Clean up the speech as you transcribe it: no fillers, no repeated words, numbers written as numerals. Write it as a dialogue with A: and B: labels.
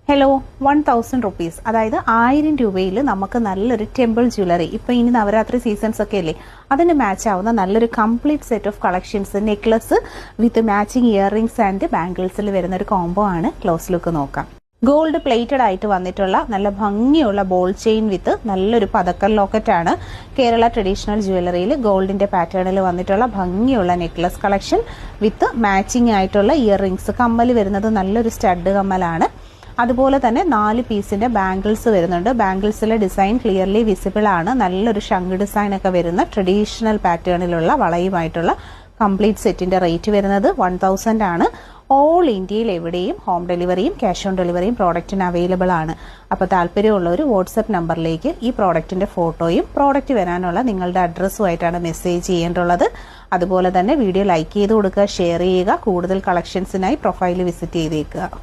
A: Hello 1000 rupees, അതായത് 1000 രൂപയിൽ നമുക്ക് നല്ലൊരു ടെമ്പിൾ ജ്വല്ലറി, ഇപ്പോൾ ഇനി നവരാത്രി സീസൺസ് ഒക്കെ അല്ലേ, അതിന് മാച്ച് ആവുന്ന നല്ലൊരു complete set of collections, necklace with matching earrings and ബാംഗിൾസിൽ വരുന്ന ഒരു കോംബോ ആണ്. ക്ലോസ് ലുക്ക് നോക്കാം. ഗോൾഡ് പ്ലേറ്റഡ് ആയിട്ട് വന്നിട്ടുള്ള നല്ല ഭംഗിയുള്ള ബോൾ ചെയിൻ വിത്ത് നല്ലൊരു പതക്കൽ ലോക്കറ്റ് ആണ്. കേരള ട്രഡീഷണൽ ജ്വല്ലറിയിൽ ഗോൾഡിന്റെ പാറ്റേണിൽ വന്നിട്ടുള്ള ഭംഗിയുള്ള നെക്ലസ് കളക്ഷൻ വിത്ത് മാച്ചിങ് ആയിട്ടുള്ള ഇയറിംഗ്സ്. കമ്മൽ വരുന്നത് നല്ലൊരു സ്റ്റഡ് കമ്മലാണ്. അതുപോലെ തന്നെ 4 പീസിന്റെ ബാംഗിൾസ് വരുന്നുണ്ട്. ബാംഗിൾസിലെ ഡിസൈൻ ക്ലിയർലി വിസിബിൾ ആണ്. നല്ലൊരു ശംഖ് ഡിസൈൻ ഒക്കെ വരുന്ന ട്രഡീഷണൽ പാറ്റേണിലുള്ള വളയുമായിട്ടുള്ള കംപ്ലീറ്റ് സെറ്റിന്റെ റേറ്റ് വരുന്നത് 1000 ആണ്. ഓൾ ഇന്ത്യയിൽ എവിടെയും ഹോം ഡെലിവറിയും ക്യാഷ് ഓൺ ഡെലിവറിയും പ്രോഡക്റ്റിന് അവൈലബിൾ ആണ്. അപ്പോൾ താല്പര്യമുള്ളവർ വാട്സപ്പ് നമ്പറിലേക്ക് ഈ പ്രോഡക്റ്റിന്റെ ഫോട്ടോയും പ്രോഡക്റ്റ് വരാനുള്ള നിങ്ങളുടെ അഡ്രസ്സുമായിട്ടാണ് മെസ്സേജ് ചെയ്യേണ്ടുള്ളത്. അതുപോലെ തന്നെ വീഡിയോ ലൈക്ക് ചെയ്ത് കൊടുക്കുക, ഷെയർ ചെയ്യുക. കൂടുതൽ കളക്ഷൻസിനായി പ്രൊഫൈൽ വിസിറ്റ് ചെയ്തേക്കുക.